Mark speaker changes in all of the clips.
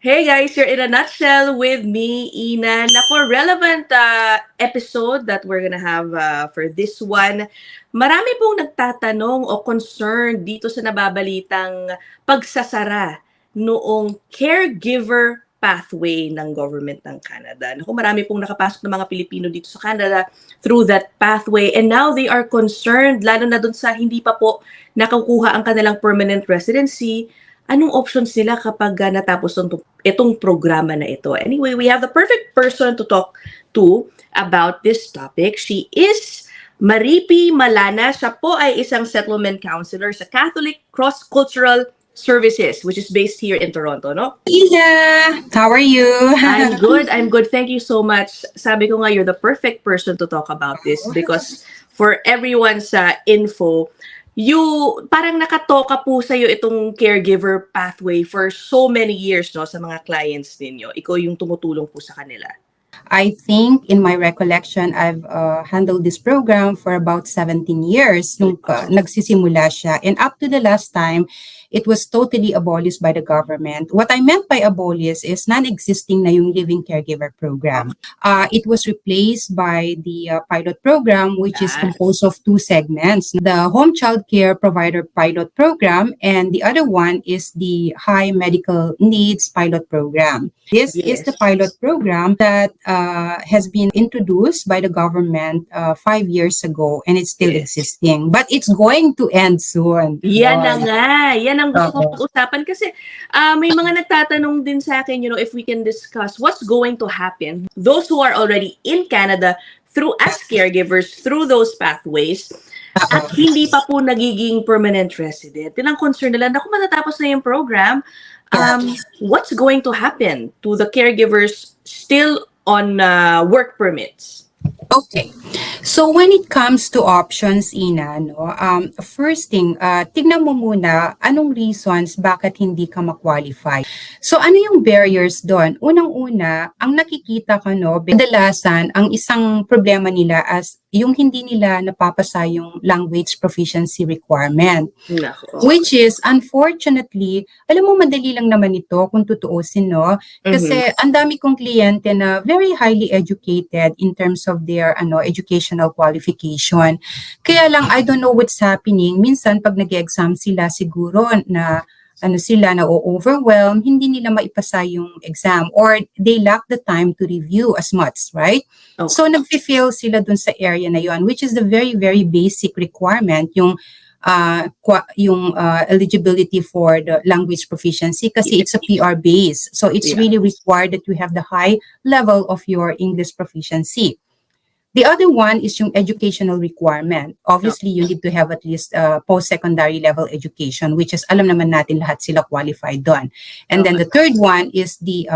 Speaker 1: Hey guys, you're in a nutshell with me, Ina. Nako, relevant episode that we're gonna have for this one. Marami pong nagtatanong o concerned dito sa nababalitang pagsasara noong caregiver pathway ng government ng Canada. Naku, marami pong nakapasok ng mga Pilipino dito sa Canada through that pathway and now they are concerned, lalo na dun sa hindi pa po nakukuha ang kanilang permanent residency. Anong options nila kapag natapos itong programa na ito? Anyway, we have the perfect person to talk to about this topic. She is Maripi Malana. Siya po ay isang settlement counselor sa Catholic Cross Cultural Services, which is based here in Toronto, no?
Speaker 2: Ina, how are you?
Speaker 1: I'm good. Thank you so much. Sabi ko nga, you're the perfect person to talk about this because for everyone's info, parang nakatoka po sa'yo itong caregiver pathway for so many years, no, sa mga clients ninyo. Ikaw yung tumutulong po sa kanila.
Speaker 2: I think in my recollection, I've handled this program for about 17 years nung nagsisimula siya. And up to the last time, it was totally abolished by the government. What I meant by abolish is non-existing na yung living caregiver program. It was replaced by the pilot program, which is composed of two segments. The home child care provider pilot program and the other one is the high medical needs pilot program. This is the pilot program that has been introduced by the government 5 years ago and it's still existing. But it's going to end soon.
Speaker 1: Yan na nga. Yan ang gusto kong pag-usapan kasi may mga nagtatanong din sa akin, if we can discuss what's going to happen. Those who are already in Canada through as caregivers, through those pathways, at hindi pa po nagiging permanent resident. Yun ang concern nila. Naku, matatapos na yung program. What's going to happen to the caregivers still on work permits?
Speaker 2: Okay. So when it comes to options, Ina, first thing, tignan mo muna anong reasons bakit hindi ka ma-qualify. So ano yung barriers doon? Unang-una, ang nakikita ko, kadalasan, ang isang problema nila as yung hindi nila napapasa yung language proficiency requirement. Which is, unfortunately, alam mo, madali lang naman ito kung tutuusin, no? Kasi ang dami kong kliyente na very highly educated in terms of their educational qualification. Kaya lang, I don't know what's happening. Minsan, pag nag-exam sila, siguro na na-overwhelm, hindi nila maipasa yung exam or they lack the time to review as much, right? Okay. So, nag-fail sila dun sa area na yon, which is the very, very basic requirement, yung eligibility for the language proficiency kasi it's a PR base. So, it's really required that you have the high level of your English proficiency. The other one is yung educational requirement. Obviously, you need to have at least post-secondary level education, which is alam naman natin lahat sila qualified doon. And then the third one is the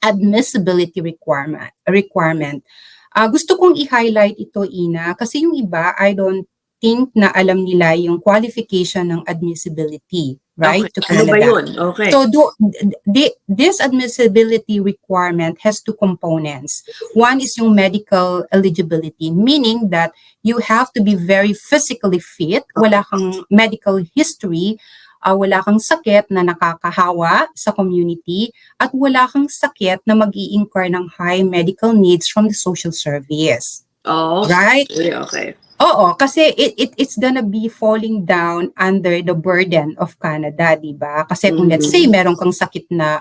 Speaker 2: admissibility requirement. Gusto kong i-highlight ito, Ina, kasi yung iba, I don't think na alam nila yung qualification ng admissibility, right?
Speaker 1: Okay.
Speaker 2: To Canada.
Speaker 1: Ano ba yun? Okay.
Speaker 2: So this admissibility requirement has two components. One is yung medical eligibility, meaning that you have to be very physically fit, wala kang medical history, wala kang sakit na nakakahawa sa community, at wala kang sakit na mag-i-incur ng high medical needs from the social service.
Speaker 1: Oh,
Speaker 2: right?
Speaker 1: Okay.
Speaker 2: Oo, kasi it's gonna be falling down under the burden of Canada, di ba? Kasi kung let's say meron kang sakit na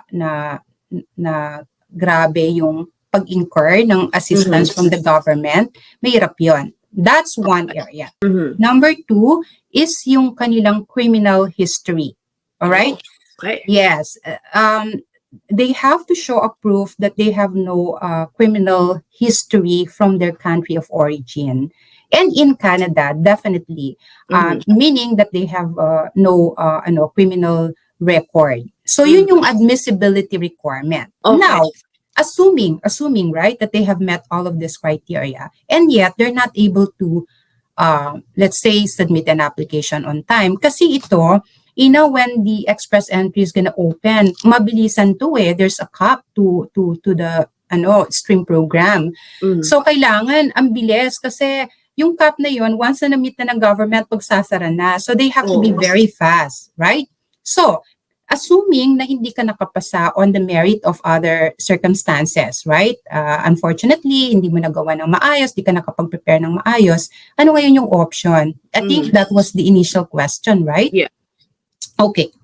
Speaker 2: grabe yung pag-incur ng assistance from the government, mahirap yun. That's one area. Number two is yung kanilang criminal history. All right?
Speaker 1: Okay.
Speaker 2: Yes. They have to show a proof that they have no criminal history from their country of origin. And in Canada, definitely, meaning that they have no criminal record. So yun yung admissibility requirement.
Speaker 1: Okay.
Speaker 2: Now, assuming, right, that they have met all of this criteria, and yet they're not able to, let's say, submit an application on time. Kasi ito, when the express entry is gonna open, mabilisan to there's a cap to the stream program. So kailangan ang bilis kasi yung cap na yun, once na na-meet na ng government, pagsasara na. So they have to be very fast, right? So assuming na hindi ka nakapasa on the merit of other circumstances, right? Unfortunately, hindi mo nagawa ng maayos, di ka nakapag-prepare ng maayos. Ano ngayon yung option? I think that was the initial question, right?
Speaker 1: Yeah.
Speaker 2: Okay.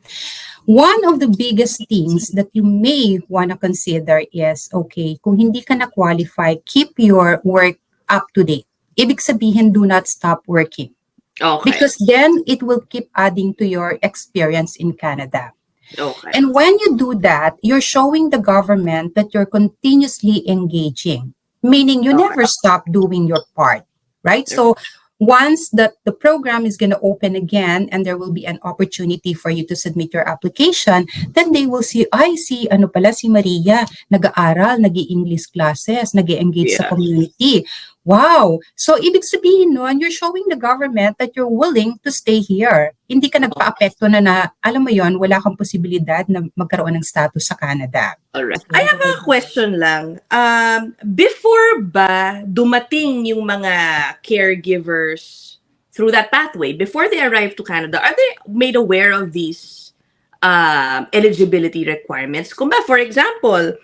Speaker 2: One of the biggest things that you may want to consider is, okay, kung hindi ka na-qualify, keep your work up to date. Ibig sabihin, do not stop working.
Speaker 1: Okay.
Speaker 2: Because then it will keep adding to your experience in Canada.
Speaker 1: Okay.
Speaker 2: And when you do that, you're showing the government that you're continuously engaging, meaning you
Speaker 1: Okay.
Speaker 2: never stop doing your part, right? So once that the program is going to open again and there will be an opportunity for you to submit your application, then they will see, I see, ano pala si Maria, nag-aaral, nag-i-English classes, nag-i-engage sa
Speaker 1: Yeah.
Speaker 2: community. Wow! So, ibig sabihin nun, you're showing the government that you're willing to stay here. Hindi ka nagpa-apekto na, alam mo yon, wala kang posibilidad na magkaroon ng status sa Canada.
Speaker 1: Alright. I have a question lang. Before ba dumating yung mga caregivers through that pathway, before they arrive to Canada, are they made aware of these eligibility requirements? Kung ba, for example,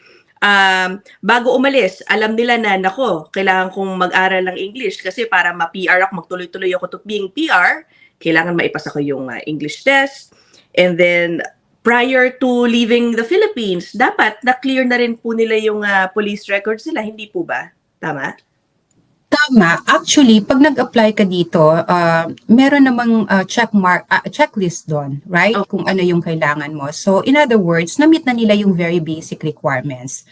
Speaker 1: bago umalis, alam nila na, nako, kailangan kong mag-aral ng English kasi para ma-PR ako, magtuloy-tuloy ako to being PR, kailangan maipasa ko yung English test. And then, prior to leaving the Philippines, dapat na-clear na rin po nila yung police records nila, hindi po ba? Tama?
Speaker 2: Tama. Actually, pag nag-apply ka dito, meron namang checklist doon, right?
Speaker 1: Okay.
Speaker 2: Kung ano yung kailangan mo. So, in other words, na-meet na nila yung very basic requirements.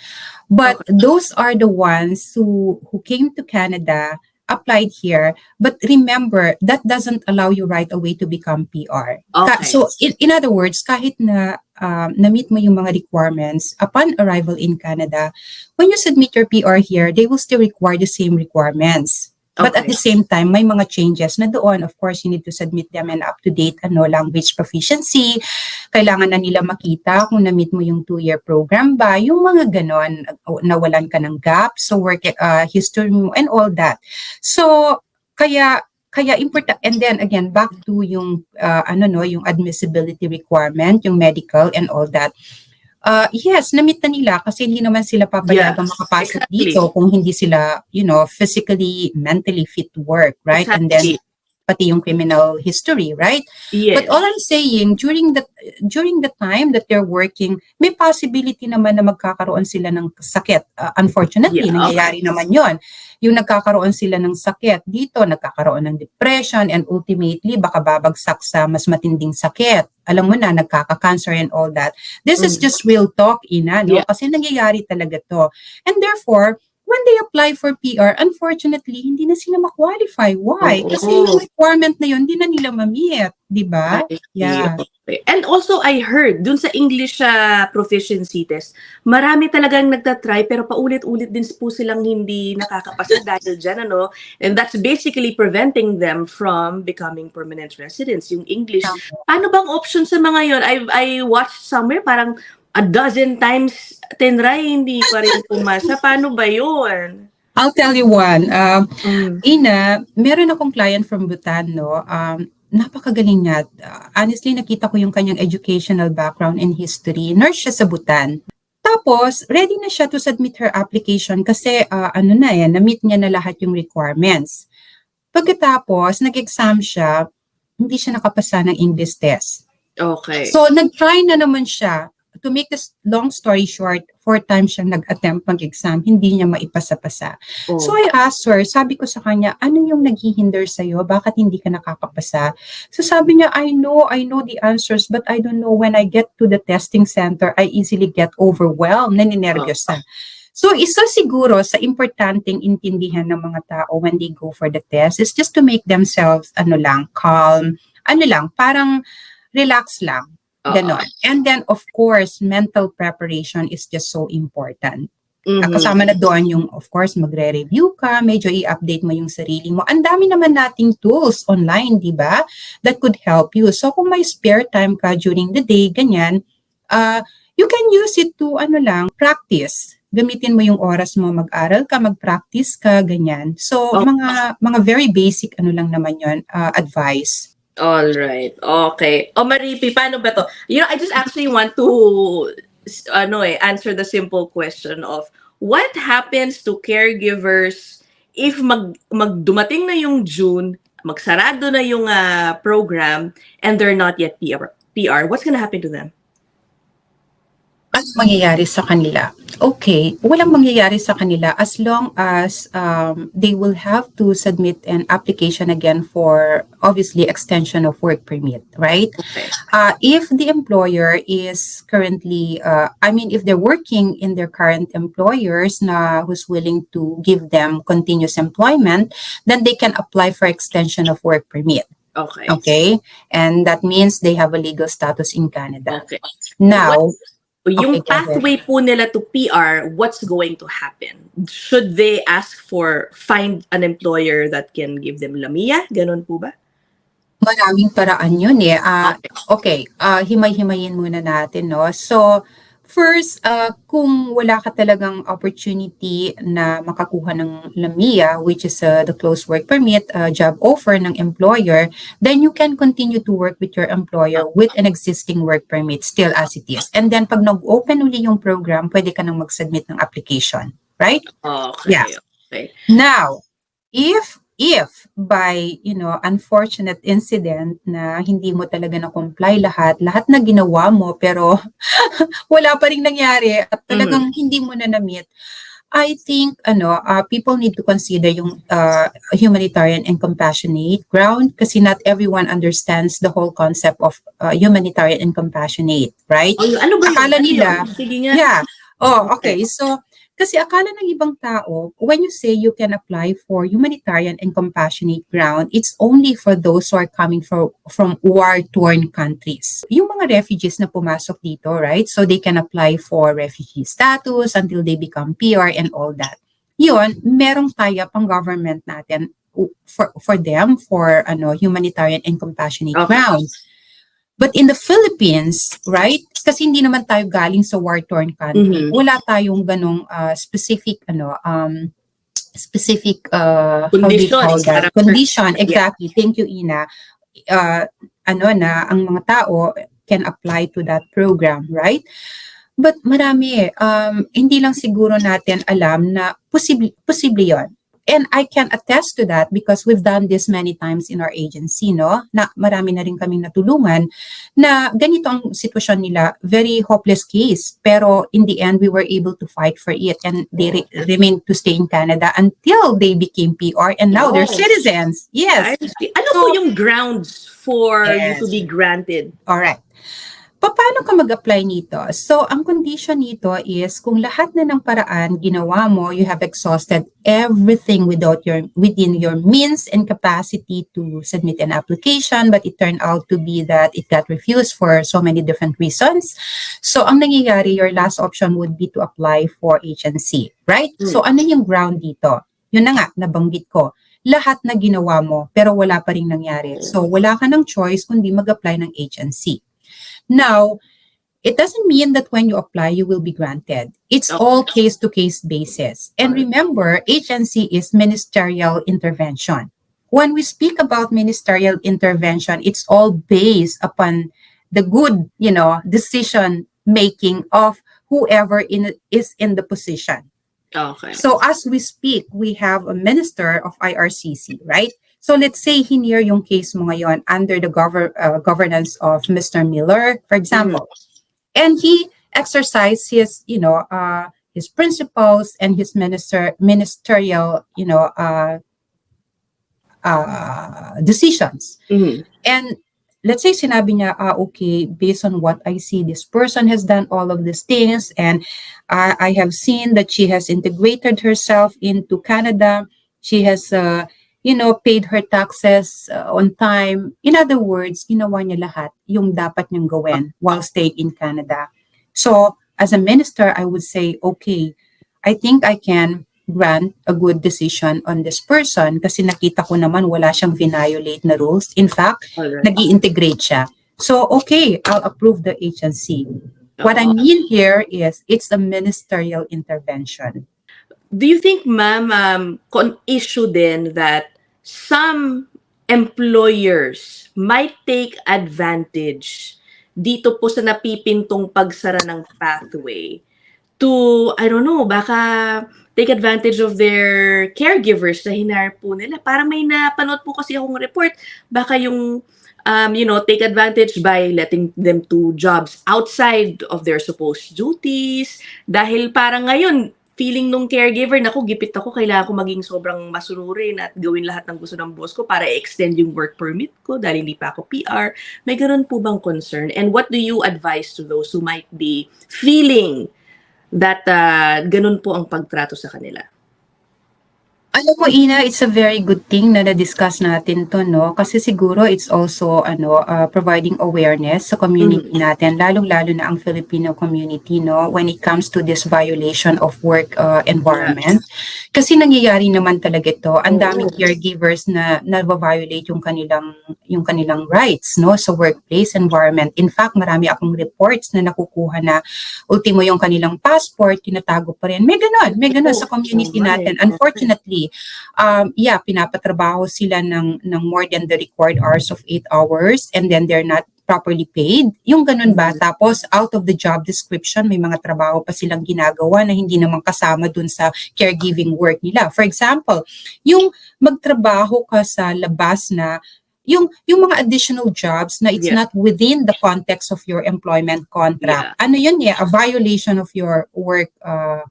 Speaker 2: But those are the ones who came to Canada, applied here, but remember, that doesn't allow you right away to become PR.
Speaker 1: Okay.
Speaker 2: So, in other words, kahit na na-meet mo yung mga requirements upon arrival in Canada, when you submit your PR here, they will still require the same requirements. But at
Speaker 1: Okay.
Speaker 2: the same time, may mga changes na doon. Of course, you need to submit them and up-to-date language proficiency. Kailangan na nila makita kung na-meet mo yung 2-year program ba, yung mga ganon, nawalan ka ng gap, so work history mo and all that. So, kaya important. And then again, back to yung yung admissibility requirement, yung medical and all that. Yes, na-meet na nila kasi hindi naman sila papayagang
Speaker 1: Yes,
Speaker 2: makapasok
Speaker 1: exactly.
Speaker 2: dito kung hindi sila, physically, mentally fit to work, right? And then
Speaker 1: Exactly.
Speaker 2: pati yung criminal history, right?
Speaker 1: Yes.
Speaker 2: But all I'm saying, during the time that they're working, may possibility naman na magkakaroon sila ng sakit. Unfortunately,
Speaker 1: Yeah,
Speaker 2: nangyayari naman yon. Yung nagkakaroon sila ng sakit dito, nagkakaroon ng depression, and ultimately, baka babagsak sa mas matinding sakit. Alam mo na, nagkaka-cancer and all that. This is just real talk, Ina, no?
Speaker 1: Yeah.
Speaker 2: Kasi nangyayari talaga to. And therefore, when they apply for PR, unfortunately, hindi na sila ma-qualify. Why?
Speaker 1: Oo.
Speaker 2: Kasi yung requirement na yun, hindi na nila ma-meet. Diba?
Speaker 1: I see.
Speaker 2: Yeah.
Speaker 1: Okay. And also, I heard, dun sa English proficiency test, marami talagang nagtatry, pero paulit-ulit din po silang hindi nakakapasa dahil dyan, ano? And that's basically preventing them from becoming permanent residents. Yung English. Ano bang option sa mga yun? I watched somewhere, parang a dozen times tinry, hindi pa rin pumasa. Paano ba yun?
Speaker 2: I'll tell you one. Ina, meron akong client from Bhutan, no? Napakagaling niya. Honestly, nakita ko yung kanyang educational background and history. Nurse siya sa Bhutan. Tapos, ready na siya to submit her application kasi, na-meet niya na lahat yung requirements. Pagkatapos, nag-exam siya, hindi siya nakapasa ng English test.
Speaker 1: Okay.
Speaker 2: So, nag-try na naman siya. To make this long story short, 4 times siyang nag-attempt mag-exam, hindi niya maipasa-pasa.
Speaker 1: Oh.
Speaker 2: So I asked her, sabi ko sa kanya, ano yung naghihinder sa'yo? Bakit hindi ka nakakapasa? So sabi niya, I know the answers, but I don't know when I get to the testing center, I easily get overwhelmed, naninervyos na. So isa siguro sa importanteng intindihan ng mga tao when they go for the test is just to make themselves, calm, parang relax lang. Ganon. And then, of course, mental preparation is just so important. Kasama na doon yung, of course, magre-review ka, medyo i-update mo yung sarili mo. Ang dami naman nating tools online, di ba? That could help you. So, kung may spare time ka during the day, ganyan, you can use it to, practice. Gamitin mo yung oras mo, mag-aral ka, mag-practice ka, ganyan. So, mga very basic, lang naman yun, advice.
Speaker 1: All right. Okay. O Maripi, paano ba to? I just actually want to answer the simple question of what happens to caregivers if magdumating na yung June, magsarado na yung program and they're not yet PR. What's gonna happen to them?
Speaker 2: Ano mangyayari sa kanila? Okay, walang mangyayari sa kanila as long as they will have to submit an application again for obviously extension of work permit, right?
Speaker 1: Okay.
Speaker 2: If the employer is currently, if they're working in their current employers who's willing to give them continuous employment, then they can apply for extension of work permit.
Speaker 1: Okay.
Speaker 2: Okay, and that means they have a legal status in Canada.
Speaker 1: Okay.
Speaker 2: Now,
Speaker 1: yung
Speaker 2: Okay, go ahead.
Speaker 1: pathway po nila to PR, what's going to happen? Should they find an employer that can give them LAMIA? Ganon po ba?
Speaker 2: Maraming paraan yun eh. Himay-himayin muna natin, no? So, first, kung wala ka talagang opportunity na makakuha ng LAMIA, which is the closed work permit, job offer ng employer, then you can continue to work with your employer with an existing work permit still as it is. And then pag nag-open uli yung program, pwede ka nang mag-submit ng application, right?
Speaker 1: Okay.
Speaker 2: Yeah.
Speaker 1: Okay.
Speaker 2: Now, if by unfortunate incident na hindi mo talaga na-comply lahat na ginawa mo pero wala pa ring nangyari at talagang hindi mo na na-meet, I think people need to consider yung humanitarian and compassionate ground kasi not everyone understands the whole concept of humanitarian and compassionate, right?
Speaker 1: Ano ba yun?
Speaker 2: Akala nila,
Speaker 1: Sige nga.
Speaker 2: yeah. Oh, okay. So, kasi akala ng ibang tao, when you say you can apply for humanitarian and compassionate ground, it's only for those who are coming from war-torn countries. Yung mga refugees na pumasok dito, right? So they can apply for refugee status until they become PR and all that. Yun, merong tie-up ang government natin for them for humanitarian and compassionate ground. But in the Philippines, right? Kasi hindi naman tayo galing sa war-torn country. Wala tayong ganong specific condition. Exactly. Yeah. Thank you, Ina. Ang mga tao can apply to that program, right? But marami hindi lang siguro natin alam na posible 'yon. And I can attest to that because we've done this many times in our agency, no? Na marami na rin kaming natulungan na ganito ang sitwasyon nila, very hopeless case. Pero in the end, we were able to fight for it and they remained to stay in Canada until they became PR and now they're citizens. Yes.
Speaker 1: Ano po yung grounds for you to be granted?
Speaker 2: All right. Paano ka mag-apply nito? So, ang condition nito is kung lahat na ng paraan ginawa mo, you have exhausted everything within your means and capacity to submit an application, but it turned out to be that it got refused for so many different reasons. So, ang nangyayari, your last option would be to apply for agency, right? So, ano yung ground dito? Yun na nga, nabanggit ko. Lahat na ginawa mo, pero wala pa rin nangyari. So, wala ka ng choice kundi mag-apply ng agency. Now, it doesn't mean that when you apply, you will be granted. It's all case-to-case basis. And remember, agency is ministerial intervention. When we speak about ministerial intervention, it's all based upon the good, decision-making of whoever is in the position.
Speaker 1: Okay.
Speaker 2: So as we speak, we have a minister of IRCC, right? So let's say hinir yung case mo ngayon under the governance of Mr. Miller, for example. And he exercised his, his principles and his ministerial, decisions. And let's say sinabi niya, okay, based on what I see, this person has done all of these things and I have seen that she has integrated herself into Canada. She has, paid her taxes on time. In other words, ginawa niya lahat yung dapat niyang gawin while staying in Canada. So, as a minister, I would say, okay, I think I can grant a good decision on this person kasi nakita ko naman wala siyang violate na rules. In fact, nag-i-integrate siya. So, okay, I'll approve the agency. What I mean here is it's a ministerial intervention.
Speaker 1: Do you think, ma'am, issue din that some employers might take advantage dito po sa napipintong pagsara ng pathway to, I don't know, baka take advantage of their caregivers na hinar po nila. Parang may napanood po kasi akong report, baka yung, take advantage by letting them do jobs outside of their supposed duties. Dahil parang ngayon, feeling nung caregiver, naku, gipit ako, kailangan ko maging sobrang masunurin at gawin lahat ng gusto ng boss ko para extend yung work permit ko dahil hindi pa ako PR. May ganun po bang concern? And what do you advise to those who might be feeling that ganun po ang pagtrato sa kanila?
Speaker 2: Alam mo, Ina, it's a very good thing na na-discuss natin to, no? Kasi siguro it's also providing awareness sa community natin, lalong-lalo na ang Filipino community, no? When it comes to this violation of work environment. Yes. Kasi nangyayari naman talaga ito. Ang daming caregivers na na-violate yung kanilang rights, no? Sa workplace environment. In fact, marami akong reports na nakukuha na ultimo yung kanilang passport, tinatago pa rin. May ganun sa community natin. Unfortunately, pinapatrabaho sila ng more than the required hours of 8 hours and then they're not properly paid. Yung ganun ba? Tapos out of the job description, may mga trabaho pa silang ginagawa na hindi naman kasama dun sa caregiving work nila. For example, yung magtrabaho ka sa labas na yung mga additional jobs na it's not within the context of your employment contract. Ano yun a violation of your work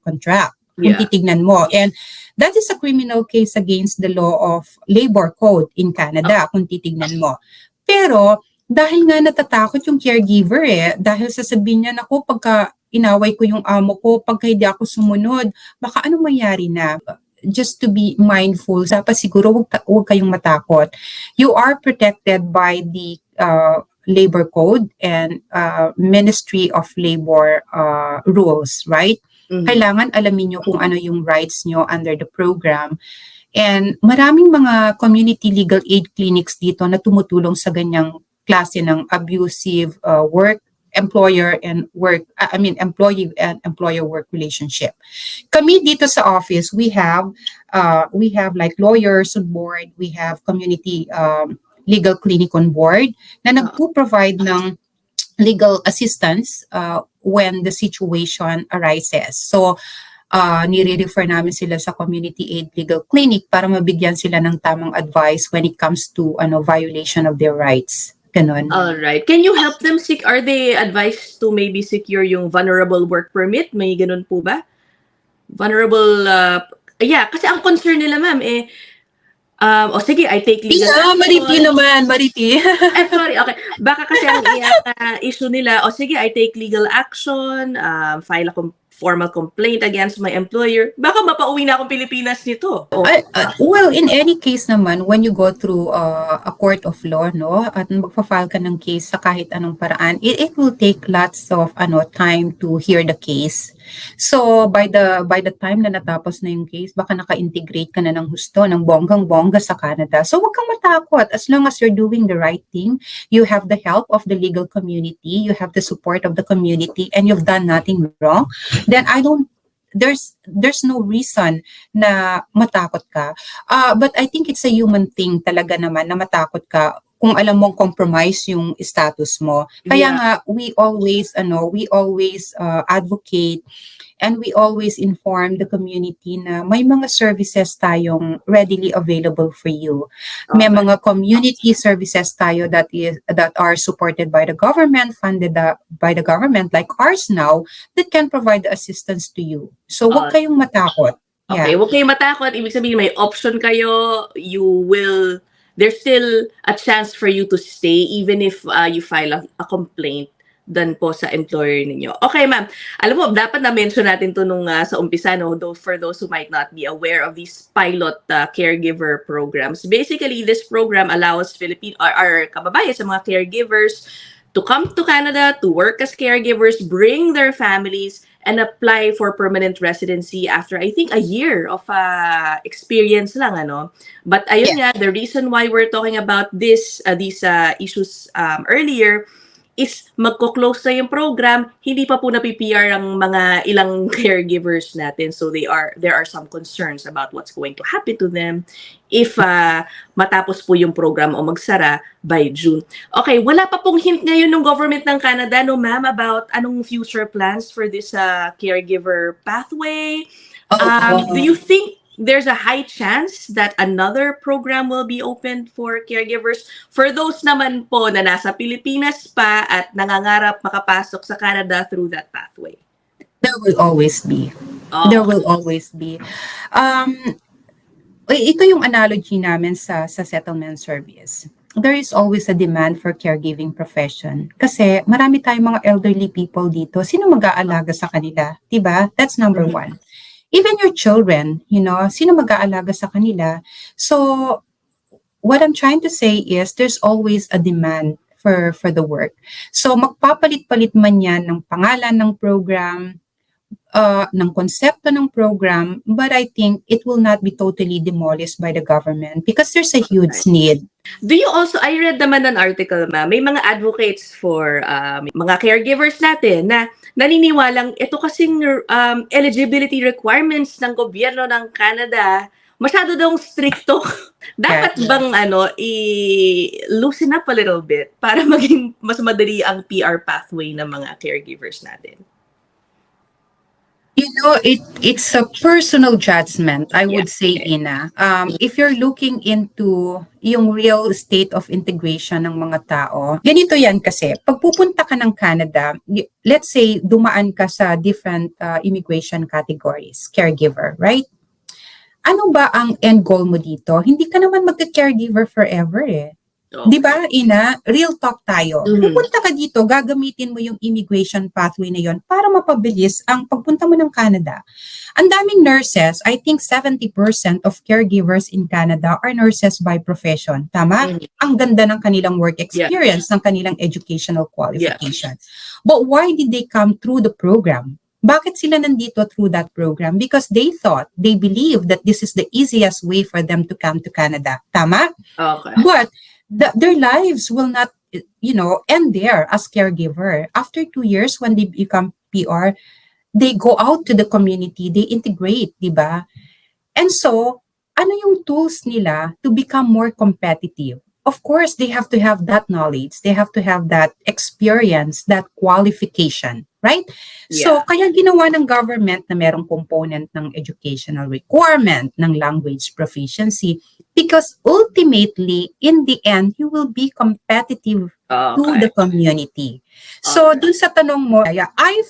Speaker 2: contract. Kung titignan mo. And that is a criminal case against the law of labor code in Canada, kung titignan mo. Pero, dahil nga natatakot yung caregiver dahil sasabihin niya, naku, pagka inaway ko yung amo ko, pagka hindi ako sumunod, baka anong mangyari na? Just to be mindful, dapat siguro huwag kayong matakot. You are protected by the labor code and Ministry of Labor rules, right? Kailangan alamin nyo kung ano yung rights nyo under the program. And maraming mga community legal aid clinics dito na tumutulong sa ganyang klase ng abusive employee and employer work relationship. Kami dito sa office, we have like lawyers on board, we have community legal clinic on board na nagpo-provide ng legal assistance when the situation arises. So, nire-refer namin sila sa community aid legal clinic para mabigyan sila ng tamang advice when it comes to violation of their rights. Ganon.
Speaker 1: All right. Can you help them are they advised to maybe secure yung vulnerable work permit? May ganun po ba? Vulnerable, kasi ang concern nila, ma'am, sige, I take legal action.
Speaker 2: Mariti naman, Mariti.
Speaker 1: Sorry, okay. Baka kasi ang issue nila, sige, I take legal action, file a formal complaint against my employer. Baka mapauwi na akong Pilipinas nito.
Speaker 2: Well, in any case naman, when you go through a court of law, no, at magpa-file ka ng case sa kahit anong paraan, it will take lots of time to hear the case. So, by the time na natapos na yung case, baka naka-integrate ka na ng husto, ng bonggang-bongga sa Canada. So, huwag kang matakot. As long as you're doing the right thing, you have the help of the legal community, you have the support of the community, and you've done nothing wrong, then there's no reason na matakot ka. But I think it's a human thing talaga naman na matakot ka kung alam mong compromise yung status mo. Kaya nga, we always advocate and we always inform the community na may mga services tayong readily available for you. May mga community services tayo that are supported by the government, funded by the government like ours now, that can provide assistance to you. So, huwag kayong matakot.
Speaker 1: Okay, huwag kayong matakot. Ibig sabihin, may option kayo. There's still a chance for you to stay even if you file a complaint dun po sa employer ninyo. Okay, ma'am. Alam mo, dapat na-mention natin to nung sa umpisa, no? Though for those who might not be aware of these pilot caregiver programs. Basically, this program allows our kababayan sa mga caregivers to come to Canada, to work as caregivers, bring their families, and apply for permanent residency after, I think, a year of experience lang, ano? But ayun nga, the reason why we're talking about these issues earlier is magko-close na yung program, hindi pa po na-PR ang mga ilang caregivers natin. So there are some concerns about what's going to happen to them if matapos po yung program o magsara by June. Okay, wala pa pong hint ngayon ng government ng Canada, no ma'am, about anong future plans for this caregiver pathway. Do you think there's a high chance that another program will be opened for caregivers? For those naman po na nasa Pilipinas pa at nangangarap makapasok sa Canada through that pathway.
Speaker 2: There will always be.
Speaker 1: Oh.
Speaker 2: There will always be. Ito yung analogy namin sa settlement service. There is always a demand for caregiving profession. Kasi marami tayong mga elderly people dito. Sino mag-aalaga sa kanila? Diba? That's number one. Even your children, sino mag-aalaga sa kanila? So, what I'm trying to say is there's always a demand for the work. So, magpapalit-palit man yan ng pangalan ng program, ng konsepto ng program, but I think it will not be totally demolished by the government because there's a huge need.
Speaker 1: Do you also, I read naman an article, ma'am, may mga advocates for mga caregivers natin na naniniwalang ito kasing eligibility requirements ng gobyerno ng Canada, masyado daw stricto. Dapat bang i-loosen up a little bit para maging mas madali ang PR pathway ng mga caregivers natin?
Speaker 2: It's a personal judgment, I would say, Ina. If you're looking into yung real state of integration ng mga tao, ganito yan kasi, pag pupunta ka ng Canada, let's say, dumaan ka sa different immigration categories, caregiver, right? Ano ba ang end goal mo dito? Hindi ka naman magka-caregiver forever eh. Di ba, Ina? Real talk tayo. Pupunta ka dito, gagamitin mo yung immigration pathway na yon para mapabilis ang pagpunta mo ng Canada. Ang daming nurses, I think 70% of caregivers in Canada are nurses by profession. Tama? Ang ganda ng kanilang work experience, ng kanilang educational qualification. But why did they come through the program? Bakit sila nandito through that program? Because they believe that this is the easiest way for them to come to Canada. Tama?
Speaker 1: Okay.
Speaker 2: But their lives will not, end there as caregiver. After 2 years, when they become PR, they go out to the community, they integrate, di ba? And so, ano yung tools nila to become more competitive? Of course, they have to have that knowledge. They have to have that experience, that qualification, right?
Speaker 1: Yeah.
Speaker 2: So, kaya ginawa ng government na merong component ng educational requirement, ng language proficiency, because ultimately, in the end, you will be competitive to the community. So, dun sa tanong mo,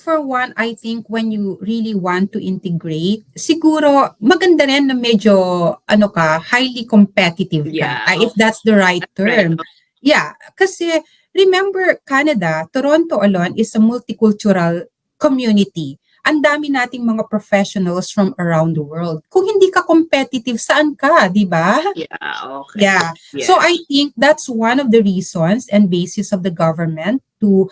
Speaker 2: for one, I think when you really want to integrate, siguro maganda rin na medyo, highly competitive ka, if that's the right term. Yeah, kasi remember, Canada, Toronto alone is a multicultural community. Ang dami nating mga professionals from around the world. Kung hindi ka competitive, saan ka, di ba?
Speaker 1: Yeah, okay.
Speaker 2: Yeah. So I think that's one of the reasons and basis of the government to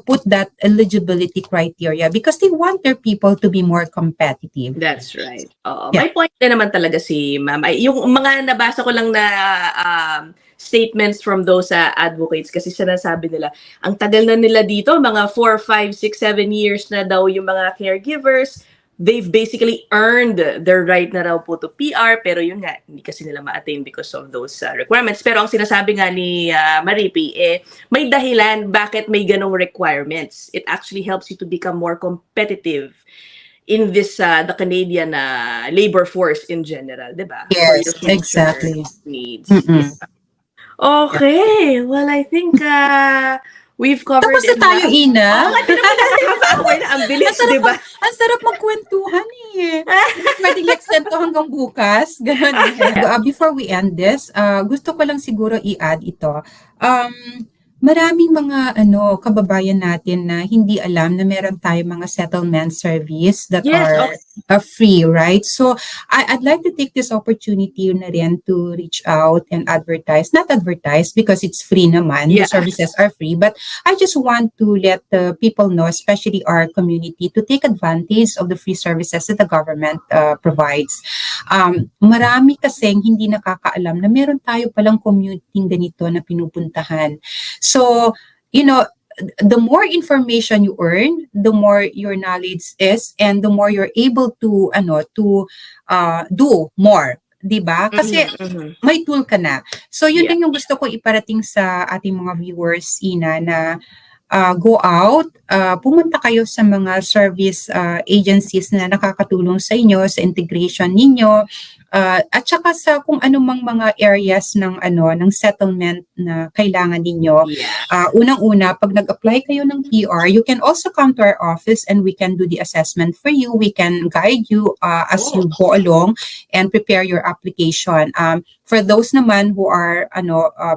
Speaker 2: put that eligibility criteria because they want their people to be more competitive.
Speaker 1: That's right. May point na naman talaga si ma'am. Yung mga nabasa ko lang na statements from those advocates kasi sinasabi nila, ang tagal na nila dito, mga 4, 5, 6, 7 years na daw yung mga caregivers, they've basically earned their right na raw po to PR, pero yun nga, hindi kasi nila ma-attain because of those requirements. Pero ang sinasabi nga ni Maripi, may dahilan bakit may ganong requirements. It actually helps you to become more competitive in this, the Canadian labor force in general, di ba?
Speaker 2: Yes, exactly.
Speaker 1: Needs. Okay, well, I think we've covered
Speaker 2: tapos na tayo, Ina.
Speaker 1: Ang bilis, di ba?
Speaker 2: Ang sarap magkwentuhan eh. Pwedeng extend to hanggang bukas. Ganun. Before we end this, gusto ko lang siguro i-add ito. Maraming mga kababayan natin na hindi alam na meron tayong mga settlement service that are free, right? So I'd like to take this opportunity na rin to reach out and advertise. Not advertise because it's free naman. The services are free. But I just want to let the people know, especially our community, to take advantage of the free services that the government provides. Marami kasing hindi nakakaalam na meron tayo palang community ganito na pinupuntahan. So, the more information you earn, the more your knowledge is, and the more you're able to do more, 'di ba? Kasi
Speaker 1: Mhm, mhm.
Speaker 2: may tool ka na. So yun
Speaker 1: Yeah.
Speaker 2: din yung gusto ko iparating sa ating mga viewers, Ina, na go out, pumunta kayo sa mga service agencies na nakakatulong sa inyo sa integration ninyo, at saka sa kung anumang mga areas ng settlement na kailangan ninyo.
Speaker 1: Yeah.
Speaker 2: Unang-una, pag nag-apply kayo ng PR, you can also come to our office and we can do the assessment for you. We can guide you as you go along and prepare your application. For those naman who are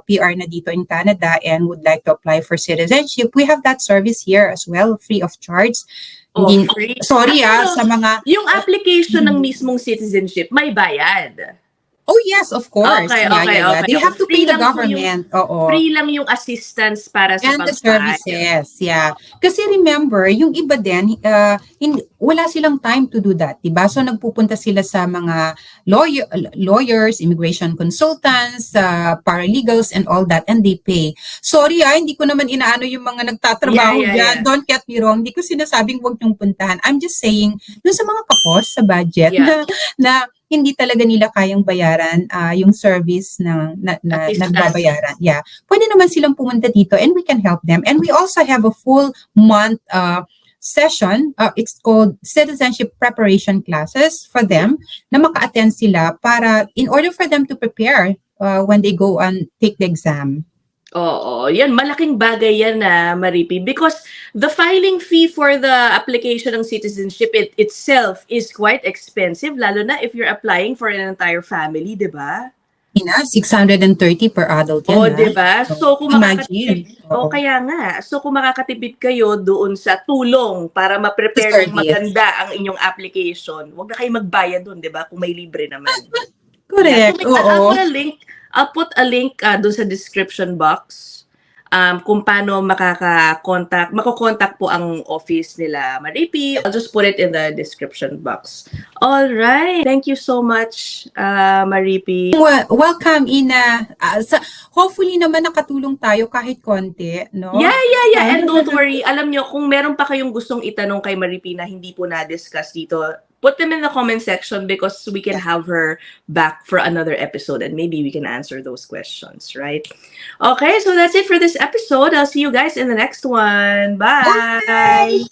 Speaker 2: PR na dito in Canada and would like to apply for citizenship, we have that service here as well, free of charge.
Speaker 1: Free.
Speaker 2: Sorry sa mga
Speaker 1: Yung application ng mismong citizenship, may bayad.
Speaker 2: Oh yes, of course.
Speaker 1: Okay.
Speaker 2: They have to
Speaker 1: Free
Speaker 2: pay the
Speaker 1: lang po
Speaker 2: government. Oo.
Speaker 1: Free lang yung assistance para sa
Speaker 2: And the
Speaker 1: pag-file.
Speaker 2: services, yeah. Kasi remember, yung iba din, wala silang time to do that, diba? So nagpupunta sila sa mga lawyers, immigration consultants, paralegals, and all that, and they pay. Sorry hindi ko naman inaano yung mga nagtatrabaho
Speaker 1: Yeah.
Speaker 2: dyan. Don't get me wrong. Hindi ko sinasabing huwag niyong puntahan. I'm just saying, dun sa mga kapos sa budget na hindi talaga nila kayang bayaran yung service na nagbabayaran. Yeah. Pwede naman silang pumunta dito and we can help them. And we also have a full month session. It's called citizenship preparation classes for them na maka-attend sila para in order for them to prepare when they go and take the exam.
Speaker 1: Oo, yan malaking bagay yan na Maripi, because the filing fee for the application ng citizenship itself is quite expensive, lalo na if you're applying for an entire family, 'di ba?
Speaker 2: 630 per adult yan.
Speaker 1: 'Di ba? So kung
Speaker 2: imagine.
Speaker 1: kaya nga. So kung makakatipid kayo doon sa tulong para ma-prepare ng maganda ang inyong application, wag na kayo magbayad doon, 'di ba? Kung may libre naman.
Speaker 2: Correct.
Speaker 1: Oo. I'll put a link doon sa description box kung paano mako-contact po ang office nila Maripi. I'll just put it in the description box. All right. Thank you so much, Maripi.
Speaker 2: Welcome, Ina. Hopefully naman nakatulong tayo kahit konti, no?
Speaker 1: Yeah. And don't worry, alam nyo, kung meron pa kayong gustong itanong kay Maripi na hindi po na-discuss dito, put them in the comment section because we can have her back for another episode and maybe we can answer those questions, right? Okay, so that's it for this episode. I'll see you guys in the next one. Bye.